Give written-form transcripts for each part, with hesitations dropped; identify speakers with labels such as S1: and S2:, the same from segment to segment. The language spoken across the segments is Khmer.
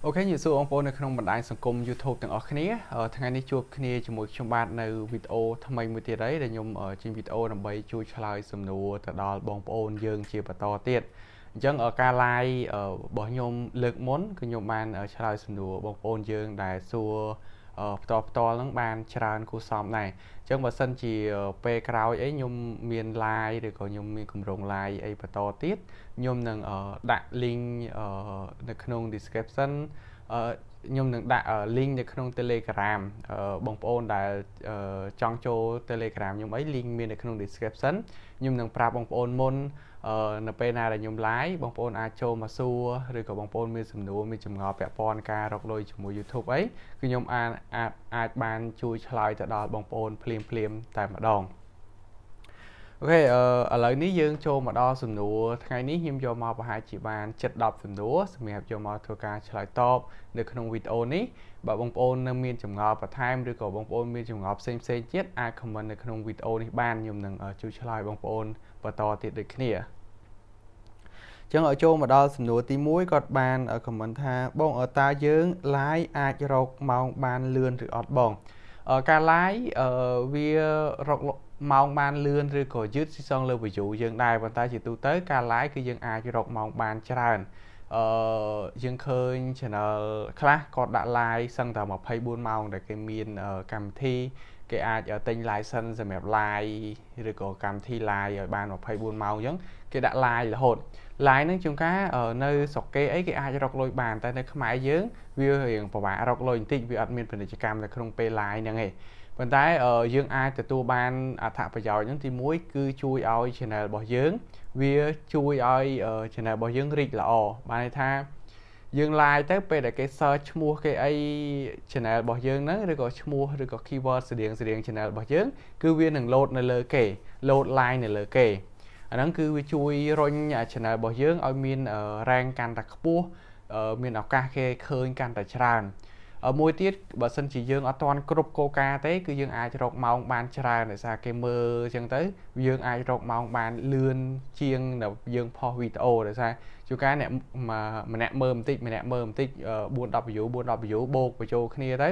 S1: អូខេយើងសួរបងប្អូននៅក្នុងបណ្ដាញសង្គម YouTube ទាំងអស់គ្នាថ្ងៃនេះជួបគ្នាជាមួយខ្ញុំបាទនៅវីដេអូថ្មីមួយទៀតហើយដែលខ្ញុំចេញវីដេអូដើម្បីជួយឆ្លើយសំណួរទៅដល់បងប្អូនយើងជាបន្តទៀតអញ្ចឹងការ live របស់ខ្ញុំលើកមុនគឺខ្ញុំបានឆ្លើយសំណួរបងប្អូនយើងដែលសួរផ្ទាល់ហ្នឹងបានច្រើនគួរសមដែរអញ្ចឹងបើសិនជាពេលក្រោយអីខ្ញុំមាន live ឬក៏ខ្ញុំមានកម្រង live អីបន្តទៀតខ្ញុំនឹងដាក់ link នៅក្នុង description ខ្ញុំនឹងដាក់ link នៅក្នុង Telegram បងប្អូនដែលចង់ចូល Telegram ខ្ញុំអី link មាននៅក្នុង description ខ្ញុំនឹងប្រាប់បងប្អូនមុននៅពេលណាដែលខ្ញុំ live បងប្អូនអាចចូលមកសួរឬក៏បងប្អូនមានសំណួរមានចម្ងល់ពាក់ព័ន្ធការរកលុយជាមួយ YouTube អីគឺខ្ញុំអាចបានជួយឆ្លើយទៅដល់បងប្អូនភ្លាមតែម្ដងអូខេឥឡូវនេះយើងចូលមកដល់សំណួរថ្ងៃនេះខ្ញុំយកមកប្រហែលជាបាន7-10សំណួរសម្រាប់យកមកធ្វើការឆ្លើយតបនៅក្នុងវីដេអូនេះបើបងប្អូននៅមានចម្ងល់បន្ថែមឬក៏បងប្អូនមានចម្ងល់ផ្សេងទៀតអាច comment នៅក្នុងវីដេអូនេះបានខ្ញុំនឹងជួយឆ្លើយបងប្អូនបន្តទៀតដូចគ្នាចឹងឲ្យចូលមកដល់សំណួរទី1គាត់បាន comment ថាបងតើយើង live អាចរកម៉ោងបានលឿនឬអត់បងការ live វារកម៉ោងបានលឿនឬក៏យឺតស៊ីសងលើ view យើងដែរប៉ុន្តែជាទូទៅការ live គឺយើងអាចរកម៉ោងបានច្រើនយើងឃើញ channel ខ្លះគាត់ដាក់ live សឹងតែ24ម៉ោងដែលគេមានកម្មវិធីគេអាចទិញ license សម្រាប់ live ឬក៏កម្មវិធី live ឲ្យបាន24ម៉ោងអញ្ចឹងគេដាក់ live រហូត live ហ្នឹងជួនកាលនៅស្រុកគេអីគេអាចរកលុយបានតែនៅខ្មែរយើងវារៀងពិបាករកលុយបន្តិចវាអត់មានពាណិជ្ជកម្មនៅក្នុងពេល live ហ្នឹងឯងប៉ុន្តែយើងអាចទទួលបានអត្ថប្រយោជន៍ហ្នឹងទី1គឺជួយឲ្យ channel របស់យើងវាជួយឲ្យ channel របស់យើងរីកល្អបានន័យថាយើង live ទៅពេលដែលគេ search ឈ្មោះគេអី channel របស់យើងហ្នឹងឬក៏ឈ្មោះឬក៏ keyword ស្តៀង channel របស់យើងគឺវានឹង load នៅលើគេ load line នៅលើគេអាហ្នឹងគឺវាជួយរុញ channel របស់យើងឲ្យមាន rank កាន់តែខ្ពស់មានឱកាសគេឃើញកាន់តែច្រើនមួយទៀតបើសិនជាយើងអត់ទាន់គ្រប់គោលការណ៍ទេគឺយើងអាចរកម៉ោងបានច្រើនដោយសារគេមើលអញ្ចឹងទៅយើងអាចរកម៉ោងបានលឿនជាងយើងផុសវីដេអូដោយសារជួនកាលអ្នកម្នាក់មើលបន្តិចម្នាក់មើលបន្តិច4-10 view បូកបញ្ចូលគ្នាទៅ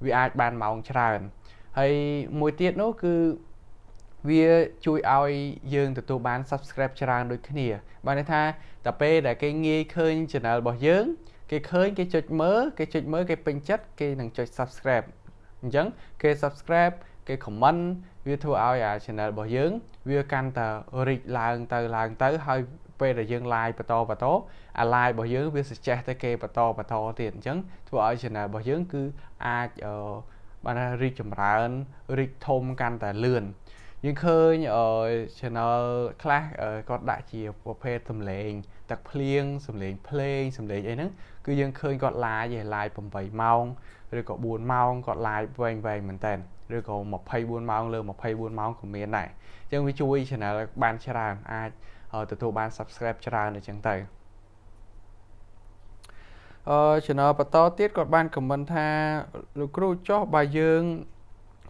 S1: វាអាចបានម៉ោងច្រើនហើយមួយទៀតនោះគឺវាជួយឲ្យយើងទទួលបាន subscribe ច្រើនដូចគ្នាបានន័យថាតែពេលដែលគេងាយឃើញ channel របស់យើងគេឃើញគេចុចមើលគេពេញចិត្តគេនឹងចុច subscribe អញ្ចឹងគេ subscribe គេ comment វាធ្វើឲ្យ channel របស់យើងវាកាន់តែរីកឡើងទៅហើយពេលដែលយើង live បន្តអា live របស់យើងវា suggest ទៅគេបន្តទៀតអញ្ចឹងធ្វើឲ្យ channel របស់យើងគឺអាចបានរីកចម្រើនរីកធំកាន់តែលឿនយើងឃើញ channel ខ្លះគាត់ដាក់ជាប្រភេទសំឡេងទឹកភ្លៀងសំឡេងភ្លេងសំឡេងអីហ្នឹងគឺយើងឃើញគាត់ live 8ម៉ោងឬក៏4ម៉ោងគាត់ live វែងមែនតើឬក៏24ម៉ោងលើ24ម៉ោងក៏មានដែរអញ្ចឹងវាជួយ channel បានច្រើនអាចទទួលបាន subscribe ច្រើនអញ្ចឹងទៅchannel បន្តទៀតគាត់បាន comment ថាលោកគ្រូចុះបើយើង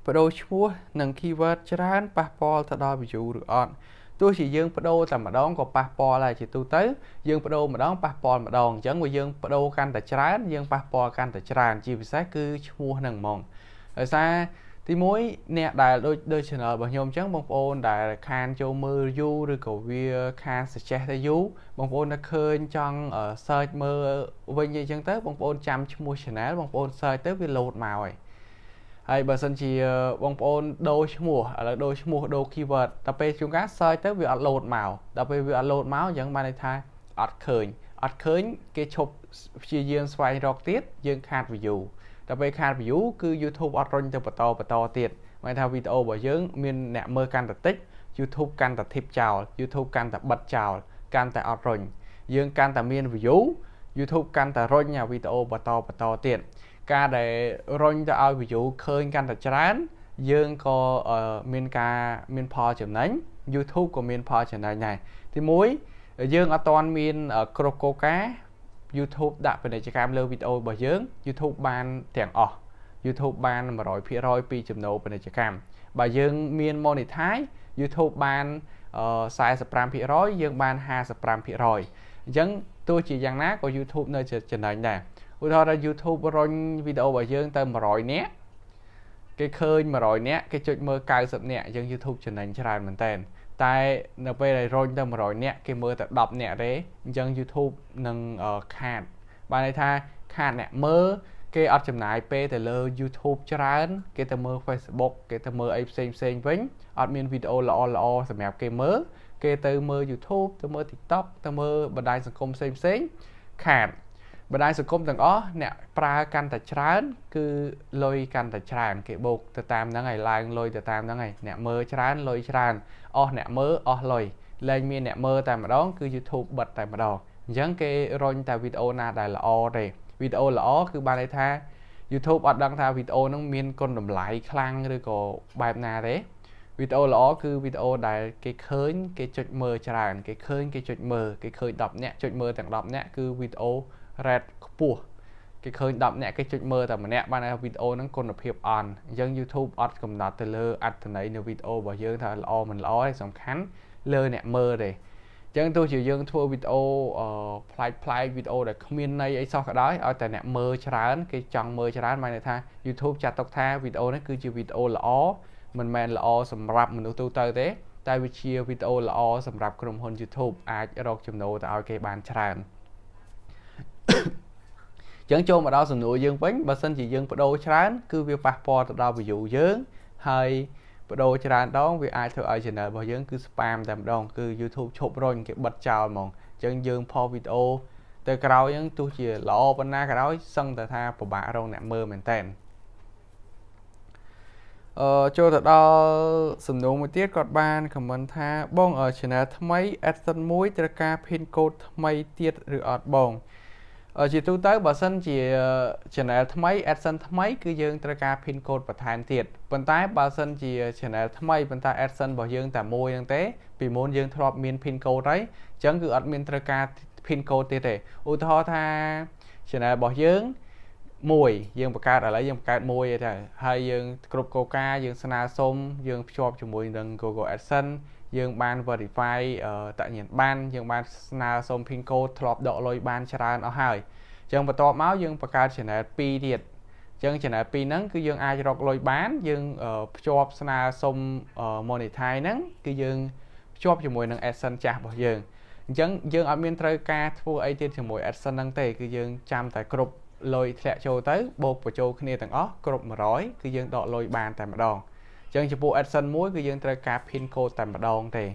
S1: បដូរឈ្មោះនិង keyword ច្រើនប៉ះពាល់ទៅដល់ view ឬអត់ទោះជាយើងបដូរតែម្ដងក៏ប៉ះពាល់ដែរជាទូទៅយើងបដូរម្ដងប៉ះពាល់ម្ដងអញ្ចឹងបើយើងបដូរកាន់តែច្រើនយើងប៉ះពាល់កាន់តែច្រើនជាពិសេសគឺឈ្មោះហ្នឹងហ្មងដោយសារទី1អ្នកដែលដូច channel របស់ខ្ញុំអញ្ចឹងបងប្អូនដែលខានចូលមើលយូរឬក៏វាខាន suggest ទៅយូរបងប្អូននៅឃើញចង់ search មើលវិញអញ្ចឹងទៅបងប្អូនចាំឈ្មោះ channel បងប្អូន search ទៅវា load មកហើយបើសិនជាបងប្អូនដូរឈ្មោះឥឡូវដូរឈ្មោះដូរ keyword ដល់ពេលជួនកាល search ទៅវាអត់ load មកដល់ពេលវាអត់ load មកអញ្ចឹងបានន័យថាអត់ឃើញគេឈប់ព្យាយាមស្វែងរកទៀតយើងខាត view ដល់ពេលខាត view គឺ YouTube អត់រុញទៅបន្តទៀតមានថាវីដេអូរបស់យើងមានអ្នកមើលកាន់តែតិច YouTube កាន់តែ tip ចោល YouTube កាន់តែបិទចោលកាន់តែអត់រុញយើងកាន់តែមាន view YouTube កាន់តែរុញអាវីដេអូបន្តទៀតការដែលរុញទៅឲ្យ view ឃើញកាន់តែច្រើនយើងក៏មានផលចំណេញ YouTube ក៏មានផលចំណេញដែរទី1យើងអត់ទាន់មានគ្រប់គោលការណ៍ YouTube ដាក់ពាណិជ្ជកម្មលើវីដេអូរបស់យើង YouTube បានទាំងអស់ YouTube បាន 100% ពីចំណូលពាណិជ្ជកម្មបើយើងមាន monetize YouTube បាន45% យើងបាន 55% អញ្ចឹងទោះជាយ៉ាងណាក៏ YouTube នៅចំណេញដែរ ឧទាហរណ៍ YouTube រុញវីដេអូរបស់យើងទៅ100នាក់គេឃើញ100នាក់គេចុចមើល90នាក់អញ្ចឹង YouTube ចំណេញច្រើនមែនតើតែនៅពេលដែលរុញទៅ100នាក់គេមើលតែ10នាក់ទេអញ្ចឹង YouTube នឹងខាតបានន័យថាខាតអ្នកមើលគេអត់ចំណាយពេលទៅលើ YouTube ច្រើនគេទៅមើល Facebook គេទៅមើលអីផ្សេងវិញអត់មានវីដេអូល្អសម្រាប់គេមើលគេទៅមើល YouTube ទៅមើល TikTok ទៅមើលបណ្ដាញសង្គមផ្សេងខាតបណ្ដាញសង្គមទាំងអស់អ្នកប្រើកាន់តែច្រើនគឺលុយកាន់តែច្រើនគេបូកទៅតាមហ្នឹងហើយឡើងលុយទៅតាមហ្នឹងហើយអ្នកមើលច្រើនលុយច្រើនអស់អ្នកមើលអស់លុយលែងមានអ្នកមើលតែម្ដងគឺ YouTube បិទតែម្ដងអញ្ចឹងគេរុញតែវីដេអូណាដែលល្អទេវីដេអូល្អគឺបានន័យថា YouTube អត់ដឹងថាវីដេអូហ្នឹងមានគុណតម្លៃខ្លាំងឬក៏បែបណាទេវីដេអូល្អគឺវីដេអូដែលគេឃើញគេចុចមើលច្រើនគេឃើញគេចុចមើលគេឃើញ10នាក់ចុចមើលទាំង10នាក់គឺវីដេអូ rate ខ្ពស់គេឃើញ10នាក់គេចុចមើលតែម្នាក់បានថាវីដេអូហ្នឹងគុណភាពអន់អញ្ចឹង YouTube អត់កំណត់ទៅលើអត្ថន័យនៃវីដេអូរបស់យើងថាល្អមិនល្អទេសំខាន់លើអ្នកមើលទេអញ្ចឹងទោះជាយើងធ្វើវីដេអូប្លែកវីដេអូដែលគ្មានន័យអីសោះក៏ដោយឲ្យតែអ្នកមើលច្រើនគេចង់មើលច្រើនបានន័យថា YouTube ចាត់ទុកថាវីដេអូនេះគឺជាវីដេអូល្អមិនមែនល្អសម្រាប់មនុស្សទូទៅទេតែវាជាវីដេអូល្អសម្រាប់ក្រុមហ៊ុន YouTube អាចរកចំណូលទៅឲ្យគេបានច្រើនចឹងចូលមកដល់សំណួរយើងវិញបើសិនជាយើងបដូរច្រើនគឺវាប៉ះពាល់ទៅដល់ view យើងហើយបដូរច្រើនដងវាអាចធ្វើឲ្យ channel របស់យើងគឺ spam តែម្ដងគឺ YouTube ឈប់រុញគេបិទចោលហ្មងចឹងយើងផុសវីដេអូទៅក្រោយហ្នឹងទោះជាល្អប៉ុណ្ណាក៏ដោយសឹងតែថាពិបាករកអ្នកមើលមែនតើចូលទៅដល់សំណួរមួយទៀតគាត់បាន comment ថាបង channel ថ្មី AdSense មួយត្រូវការ pin code ថ្មីទៀតឬអត់បងជាទូទៅបើសិនជា channel ថ្មី AdSense ថ្មីគឺយើងត្រូវការ pin code បន្ថែមទៀតប៉ុន្តែបើសិនជា channel ថ្មីប៉ុន្តែ AdSense របស់យើងតែមួយហ្នឹងទេពីមុនយើងធ្លាប់មាន pin code ហើយអញ្ចឹងគឺអត់មានត្រូវការ pin code ទៀតទេឧទាហរណ៍ថា channel របស់យើងមួយយើងបង្កើតឥឡូវយើងបង្កើតមួយទេហើយយើងគ្រប់កូកាយើងស្នើសុំយើងភ្ជាប់ជាមួយនឹង Google AdSense យើងបាន verify តញ្ញាណប័ណ្ណយើងបានស្នើសុំ pin code ធ្លាប់ដកលុយបានច្រើនអស់ហើយអញ្ចឹងបន្ទាប់មកយើងបង្កើត channel 2ទៀតអញ្ចឹង channel 2ហ្នឹងគឺយើងអាចរកលុយបានយើងភ្ជាប់ស្នើសុំ monetize ហ្នឹងគឺយើងភ្ជាប់ជាមួយនឹង AdSense ចាស់របស់យើងអញ្ចឹងយើងអត់មានត្រូវការធ្វើអីទៀតជាមួយ AdSense ហ្នឹងទេគឺយើងចាំតែគ្រប់លុយធ្លាក់ចូលទៅបូកបញ្ចូលគ្នាទាំងអស់គ្រប់100គឺយើងដកលុយបានតែម្ដងអញ្ចឹងចំពោះ AdSense មួយគឺយើងត្រូវការ pin code តែម្ដងទេ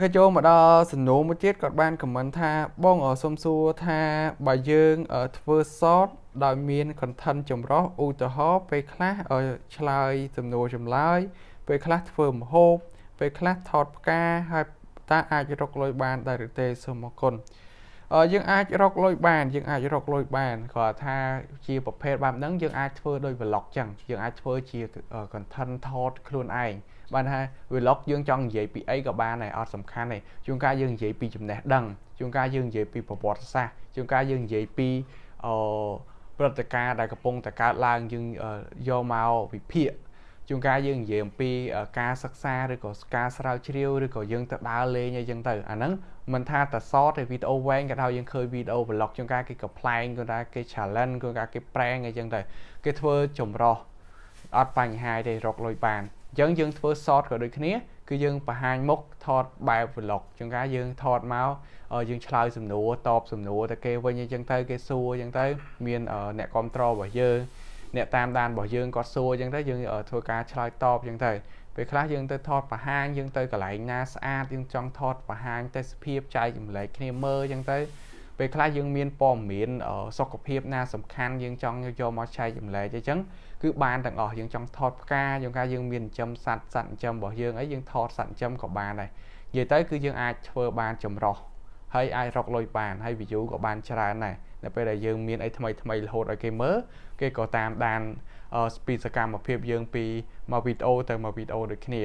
S1: គេចូលមកដល់សំណួរមួយទៀតគាត់បាន comment ថាបងសុំសួរថាបើយើងធ្វើ short ដោយមាន content ចម្រុះឧទាហរណ៍ពេលខ្លះឆ្លើយសំណួរចម្លើយពេលខ្លះធ្វើម្ហូបពេលខ្លះថតផ្កាហើយតើអាចរកលុយបានដែរឬទេសូមអរគុណយើងអាចរកលុយបានគាត់ថាជាប្រភេទបែបហ្នឹងយើងអាចធ្វើដោយ vlog ចឹងយើងអាចធ្វើជា content ថតខ្លួនឯងបានថា vlog យើងចង់និយាយពីអីក៏បានដែរអត់សំខាន់ទេជួនកាលយើងនិយាយពីចំណេះដឹងជួនកាលយើងនិយាយពីប្រវត្តិសាស្ត្រជួនកាលយើងនិយាយពីព្រឹត្តិការណ៍ដែលកំពុងតែកើតឡើងយើងយកមកវិភាគជួនកាលយើងនិយាយអំពីការសិក្សាឬក៏ការស្រាវជ្រាវឬក៏យើងទៅដើរលេងអីចឹងទៅអាហ្នឹងមិនថាតែ short ទេវីដេអូវែងក៏ដោយយើងឃើញវីដេអូ vlog ជួនកាលគេកំ pl ែងជួនកាលគេ challenge ជួនកាលគេ prank អីចឹងទៅគេធ្វើចម្រុះអត់បញ្ហាទេរកលុយបានអញ្ចឹងយើងធ្វើ short ក៏ដូចគ្នាគឺយើងបង្ហាញមុខថតបែប vlog ជួនកាលយើងថតមកយើងឆ្លើយសំណួរតបសំណួរទៅគេវិញអីចឹងទៅគេសួរអញ្ចឹងទៅមានអ្នកគ្រប់គ្រងរបស់យើងអ្នកតាមដានរបស់យើងគាត់សួរអញ្ចឹងទៅយើងធ្វើការឆ្លើយតបអញ្ចឹងទៅពេលខ្លះយើងទៅថតបង្ហាញយើងទៅកន្លែងណាស្អាតយើងចង់ថតបង្ហាញទេសភាពចែកចម្លែកគ្នាមើលអញ្ចឹងទៅពេលខ្លះយើងមានព័ត៌មានសុខភាពណាសំខាន់យើងចង់យកមកចែកចម្លែកអញ្ចឹងគឺបានទាំងអស់យើងចង់ថតផ្កាយើងកាយើងមានចិញ្ចឹមសត្វចិញ្ចឹមរបស់យើងអីយើងថតសត្វចិញ្ចឹមក៏បានដែរនិយាយទៅគឺយើងអាចធ្វើបានចម្រុះហើយអាចរកលុយបានហើយ view ក៏បានច្រើនដែរនៅពេលដែលយើងមានអីថ្មីរហូតឲ្យគេមើលគេក៏តាមដានពីសកម្មភាពយើងពីមកវីដេអូទៅមកវីដេអូដូចគ្នា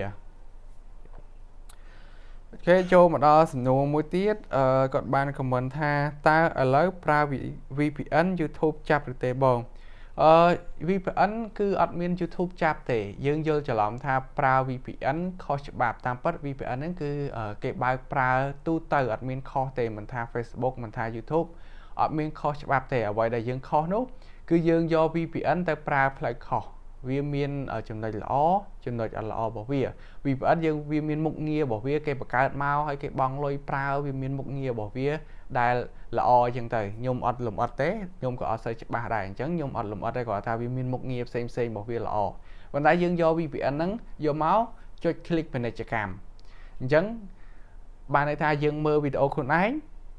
S1: គេចូលមកដល់សំណួរមួយទៀតគាត់បាន comment ថាតើឥឡូវប្រើ VPN YouTube ចាប់ឬទេបង VPN គឺអត់មាន YouTube ចាប់ទេយើងយល់ច្រឡំថាប្រើ VPN ខុសច្បាប់តាមពិត VPN ហ្នឹងគឺគេបើកប្រើទូទៅអត់មានខុសទេមិនថា Facebook មិនថា YouTube អត់មានខុសច្បាប់ទេអ្វីដែលយើងខុសនោះគឺយើងយក VPN ទៅប្រើផ្លូវខុសវាមានចំណុចល្អចំណុចអត់ល្អរបស់វា VPN យើងវាមានមុខងាររបស់វាគេបង្កើតមកហើយគេបង់លុយប្រើវាមានមុខងាររបស់វាដែលល្អអញ្ចឹងទៅខ្ញុំអត់លំអិតទេខ្ញុំក៏អត់សូវច្បាស់ដែរអញ្ចឹងខ្ញុំអត់លំអិតទេគាត់ថាវាមានមុខងារផ្សេងរបស់វាល្អប៉ុន្តែយើងយក VPN ហ្នឹងយកមកចុច click ពាណិជ្ជកម្មអញ្ចឹងបានន័យថាយើងមើលវីដេអូខ្លួនឯង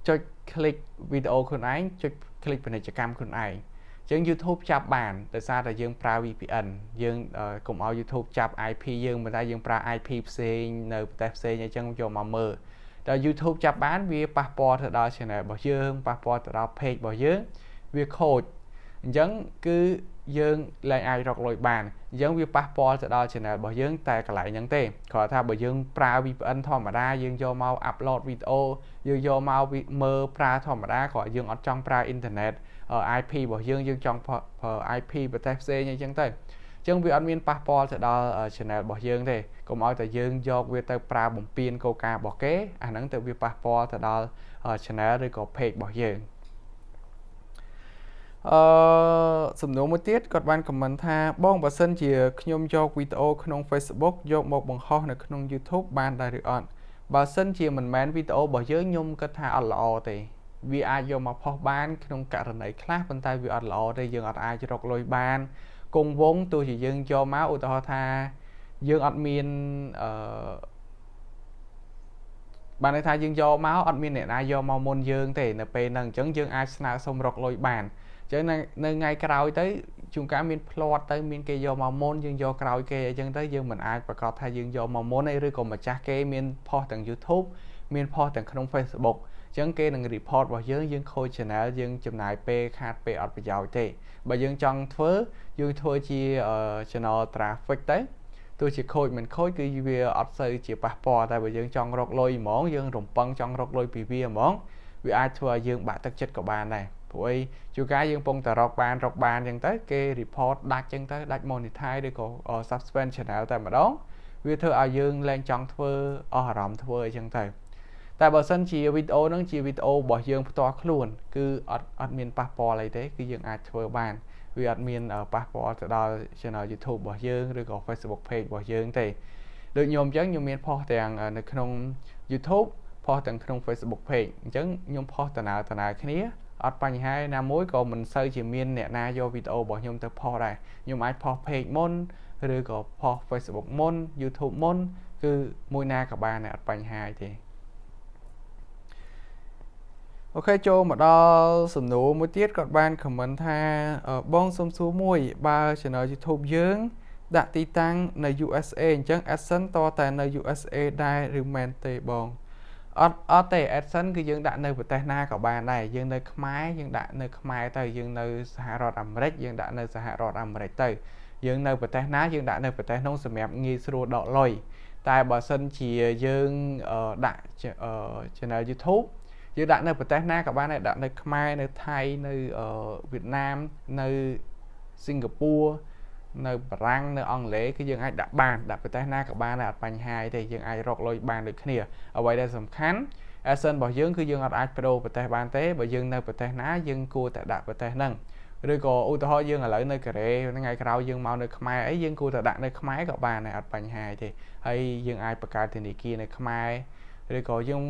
S1: ចុច click វីដេអូខ្លួនឯងចុច click ពាណិជ្ជកម្មខ្លួនឯងចឹង YouTube ចាប់បានដោយសារតែយើងប្រើ VPN យើងកុំឲ្យ YouTube ចាប់ IP យើងប៉ុន្តែយើងប្រើ IP ផ្សេងនៅប្រទេសផ្សេងអញ្ចឹងយកមកមើលតែ YouTube ចាប់បានវាប៉ះពាល់ទៅដល់ channel របស់យើងប៉ះពាល់ទៅដល់ page របស់យើងវាខូចអញ្ចឹងគឺយើងឡើងអាចរកលុយបានអញ្ចឹងវាប៉ះពាល់ទៅដល់ channel របស់យើងតែកន្លែងហ្នឹងទេគ្រាន់ថាបើយើងប្រើ VPN ធម្មតាយើងយកមក upload វីដេអូយើងយកមកមើលប្រើធម្មតាគ្រាន់យើងអត់ចង់ប្រើអ៊ីនធឺណិតIP របស់យើងចង់ប្រើ IP ប្រទេសផ្សេងអីចឹងទៅអញ្ចឹងវាអត់មានប៉ះពាល់ទៅដល់ channel របស់យើងទេកុំឲ្យតែយើងយកវាទៅប្រើបំពេញគោលការណ៍របស់គេអាហ្នឹងទៅវាប៉ះពាល់ទៅដល់ channel ឬក៏ page របស់យើងសំណួរមួយទៀតគាត់បាន comment ថាបងបើសិនជាខ្ញុំយកវីដេអូក្នុង Facebook យកមកបង្ហោះនៅក្នុង YouTube បានដែរឬអត់បើសិនជាមិនមែនវីដេអូរបស់យើងខ្ញុំគិតថាអត់ល្អទេវាអាចយកមកផុសបានក្នុងករណីខ្លះប៉ុន្តែវាអត់ល្អទេយើងអត់អាចរកលុយបានគង់វង្សទោះជាយើងយកមកឧទាហរណ៍ថាយើងអត់មានបានន័យថាយើងយកមកអត់មានអ្នកណាយកមកមុនយើងទេនៅពេលហ្នឹងអញ្ចឹងយើងអាចស្នើសុំរកលុយបានអញ្ចឹងនៅថ្ងៃក្រោយទៅជួនកាលមានផ្លាត់ទៅមានគេយកមកមុនយើងយកក្រោយគេអញ្ចឹងទៅយើងមិនអាចប្រកាសថាយើងយកមកមុនទេឬក៏ម្ចាស់គេមានផុសទាំង YouTube មានផុសទាំងក្នុង Facebook អញ្ចឹងគេនឹង report របស់យើងខូច channel យើងចំណាយពេលខាតពេលអត់ប្រយោជន៍ទេបើយើងចង់ធ្វើយើងធ្វើជា channel traffic ទៅទោះជាខូចមិនខូចគឺវាអត់សូវជាប៉ះពាល់តែបើយើងចង់រកលុយហ្មងយើងរំពឹងចង់រកលុយពីវាហ្មងវាអាចធ្វើឲ្យយើងបាក់ទឹកចិត្តក៏បានដែរព្រោះអីជួនកាលយើងពងតែរកបានអញ្ចឹងទៅគេ report ដាច់អញ្ចឹងទៅដាច់ monetize ឬក៏ suspend channel តែម្ដងវាធ្វើឲ្យយើងលែងចង់ធ្វើអស់អារម្មណ៍ធ្វើអញ្ចឹងទៅតែបើសិនជាវីដេអូហ្នឹងជាវីដេអូរបស់យើងផ្ទាល់ខ្លួនគឺអត់មានប៉ះពាល់អីទេគឺយើងអាចធ្វើបានវាអត់មានប៉ះពាល់ទៅដល់ channel YouTube របស់យើងឬក៏ Facebook page របស់យើងទេដូចខ្ញុំអញ្ចឹងខ្ញុំមានផុសទាំងនៅក្នុង YouTube ផុសទាំងក្នុង Facebook page អញ្ចឹងខ្ញុំផុសតំណគ្នាអត់បញ្ហាណាមួយក៏មិនសូវជាមានអ្នកណាយកវីដេអូរបស់ខ្ញុំទៅផុសដែរខ្ញុំអាចផុស page មុនឬក៏ផុស Facebook មុន YouTube មុនគឺមួយណាក៏បានដែរអត់បញ្ហាទេអូខេចូលមកដល់សំណួរមួយទៀតគាត់បាន comment ថាបងសុំសួរមួយបើ channel YouTube យើងដាក់ទីតាំងនៅ USA អញ្ចឹង AdSense តតែនៅ USA ដែរឬមែនទេបងអត់ទេ AdSense គឺយើងដាក់នៅប្រទេសណាក៏បានដែរយើងនៅខ្មែរយើងដាក់នៅខ្មែរទៅយើងនៅសហរដ្ឋអាមេរិកយើងដាក់នៅសហរដ្ឋអាមេរិកទៅយើងនៅប្រទេសណាយើងដាក់នៅប្រទេសនោះសម្រាប់ងាយស្រួលដកលុយតែបើសិនជាយើងដាក់ channel YouTube យើងដាក់នៅប្រទេសណាក៏បានដែរដាក់នៅខ្មែរនៅថៃនៅវៀតណាមនៅសិង្ហបុរីនៅបារាំងនៅអង់គ្លេសគឺយើងអាចដាក់បានដាក់ប្រទេសណាក៏បានដែរអត់បញ្ហាទេយើងអាចរកលុយបានដូចគ្នាអ្វីដែលសំខាន់ AdSense របស់យើងគឺយើងអាចប្ដូរប្រទេសបានទេបើយើងនៅប្រទេសណាយើងគួរតែដាក់ប្រទេសហ្នឹងឬក៏ឧទាហរណ៍យើងឥឡូវនៅកូរ៉េថ្ងៃក្រោយយើងមកនៅខ្មែរអីយើងគួរតែដាក់នៅខ្មែរក៏បានដែរអត់បញ្ហាទេហើយយើងអាចបង្កើតធនាគារនៅខ្មែរឬក៏យើង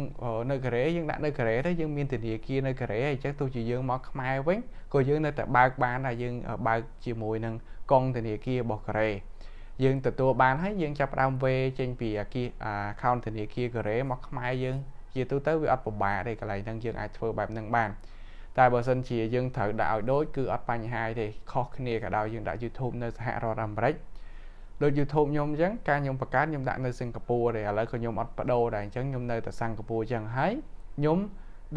S1: នៅកូរ៉េយើងដាក់នៅកូរ៉េទៅយើងមានធនាគារនៅកូរ៉េអញ្ចឹងទោះជាយើងមកខ្មែរវិញក៏យើងនៅតែបើកបានដែរយើងបើកជាមួយនឹងកងធនាគាររបស់កូរ៉េយើងទទួលបានហើយយើងចាប់ផ្ដើមវេចេញពី account ធនាគារកូរ៉េមកខ្មែរយើងជាទូទៅវាអត់ពិបាកទេកន្លែងហ្នឹងយើងអាចធ្វើបែបហ្នឹងបានតែបើសិនជាយើងត្រូវដាក់ឲ្យដូចគឺអត់បញ្ហាទេខុសគ្នាក៏ដោយយើងដាក់ YouTube នៅសហរដ្ឋអាមេរិកដូច YouTube ខ្ញុំអញ្ចឹងការខ្ញុំបង្កើតខ្ញុំដាក់នៅសិង្ហបុរីទេឥឡូវក៏ខ្ញុំអត់បដូរដែរអញ្ចឹងខ្ញុំនៅតែសិង្ហបុរីអញ្ចឹងហើយខ្ញុំ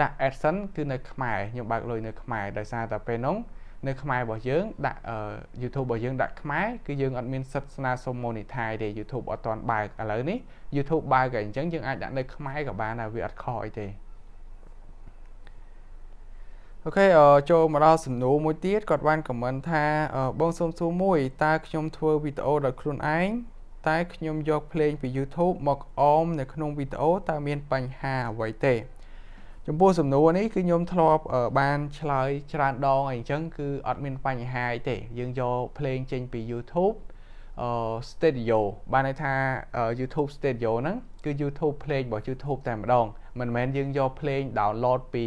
S1: ដាក់ AdSense គឺនៅខ្មែរខ្ញុំបើកលុយនៅខ្មែរដោយសារតែពេលនោះនៅខ្មែររបស់យើងដាក់ YouTube របស់យើងដាក់ខ្មែរគឺយើងអត់មានសិទ្ធិស្នើសុំ monetize ទេ YouTube អត់ទាន់បើកឥឡូវនេះ YouTube បើកហើយអញ្ចឹងយើងអាចដាក់នៅខ្មែរក៏បានដែរវាអត់ខុសអីទេអូខេចូលមកដល់សំណួរមួយទៀតគាត់បាន comment ថាបងសុំសួរមួយតើខ្ញុំធ្វើវីដេអូដោយខ្លួនឯងតែខ្ញុំយកភ្លេងពី YouTube មកអមនៅក្នុងវីដេអូតើមានបញ្ហាអ្វីទេ ចំពោះសំណួរនេះគឺខ្ញុំធ្លាប់បានឆ្លើយច្រើនដងអីអញ្ចឹងគឺអត់មានបញ្ហាអីទេយើងយកភ្លេងចេញពី YouTube Studio បានន័យថា YouTube Studio ហ្នឹងគឺ YouTube ភ្លេងរបស់ YouTube តែម្ដងមិនមែនយើងយកភ្លេង download ពី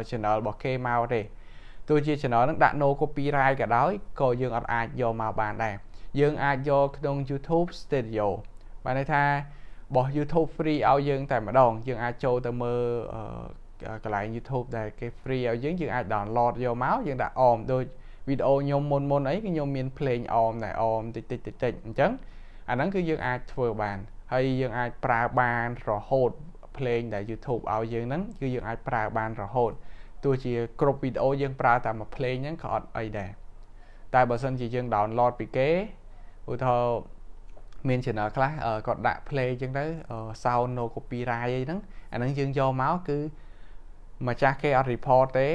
S1: channel របស់គេមកទេទោះជា channel ហ្នឹងដាក់ no copyright ក៏ដោយក៏យើងអត់អាចយកមកបានដែរយើងអាចយកក្នុង YouTube Studio បានន័យថារបស់ YouTube free ឲ្យយើងតែម្ដងយើងអាចចូលទៅមើលកន្លែង YouTube ដែលគេ free ឲ្យយើងអាច download យកមកយើងដាក់អមដូចវីដេអូខ្ញុំមុនអីគឺខ្ញុំមានភ្លេងអមតែអមតិចអញ្ចឹងអាហ្នឹងគឺយើងអាចធ្វើបានហើយយើងអាចប្រើបានរហូតភ្លេងដែល YouTube ឲ្យយើងហ្នឹងគឺយើងអាចប្រើបានរហូតទោះជាគ្រប់វីដេអូយើងប្រើតែមួយភ្លេងហ្នឹងក៏អត់អីដែរតែបើសិនជាយើង download ពីគេឧទាហរណ៍មាន channel ខ្លះគាត់ដាក់ play អញ្ចឹងទៅ sound no copyright អីហ្នឹងអាហ្នឹងយើងយកមកគឺម្ចាស់គេអត់ report ទេ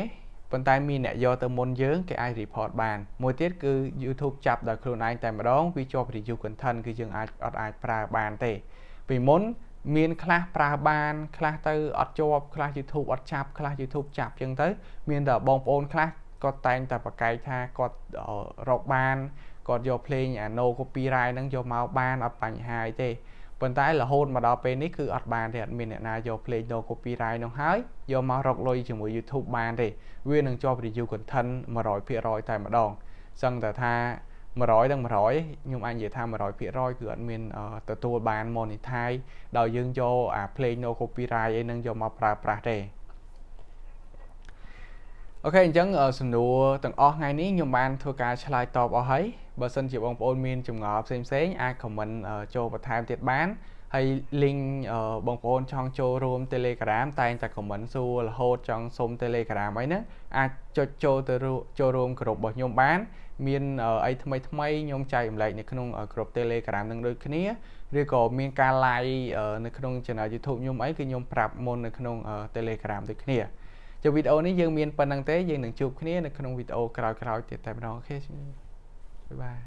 S1: ប៉ុន្តែមានអ្នកយកទៅមុនយើងគេអាច report បានមួយទៀតគឺ YouTube ចាប់ដោយខ្លួនឯងតែម្ដងវាជាប់ review content គឺយើងអត់អាចប្រើបានទេពីមុនមានខ្លះប្រើបានខ្លះទៅអត់ជាប់ខ្លះ YouTube អត់ចាប់ខ្លះ YouTube ចាប់អញ្ចឹងទៅមានតែបងប្អូនខ្លះគាត់តែងតែប្រកែកថាគាត់រកបានគាត់យកភ្លេងអា no copyright ហ្នឹងយកមកបានអត់បញ្ហាអីទេប៉ុន្តែរហូតមកដល់ពេលនេះគឺអត់បានទេអត់មានអ្នកណាយកភ្លេង no copyright នោះហើយយកមករកលុយជាមួយ YouTube បានទេវានឹងជាប់ review content 100% តែម្ដងសឹងតែថា100ទាំង100ខ្ញុំអាចនិយាយថា 100% គឺអត់មានទទួលបាន monetize ដោយយើងយកអាភ្លេង no copyright អីនឹងយកមកប្រើប្រាស់ទេអូខេអញ្ចឹងសំណួរទាំងអស់ថ្ងៃនេះខ្ញុំបានធ្វើការឆ្លើយតបអស់ហើយបើសិនជាបងប្អូនមានចម្ងល់ផ្សេងអាច comment ចូលបន្ថែមទៀតបានហើយ link បងប្អូនចង់ចូលរួម Telegram តែងតែ comment សួររហូតចង់សុំ Telegram អីហ្នឹងអាចចុចចូលរួមក្រុមរបស់ខ្ញុំបានមានអីថ្មីខ្ញុំចែករំលែកនៅក្នុងក្រុម Telegram នឹងដូចគ្នាឬក៏មានការ live នៅក្នុង channel YouTube ខ្ញុំអីគឺខ្ញុំប្រាប់មុននៅក្នុង Telegram ដូចគ្នាចុះវីដេអូនេះយើងមានប៉ុណ្្នឹងទេយើងនឹងជួបគ្នានៅក្នុងវីដេអូក្រោយៗទៀតតែម្ដងអូខេបាយបាយ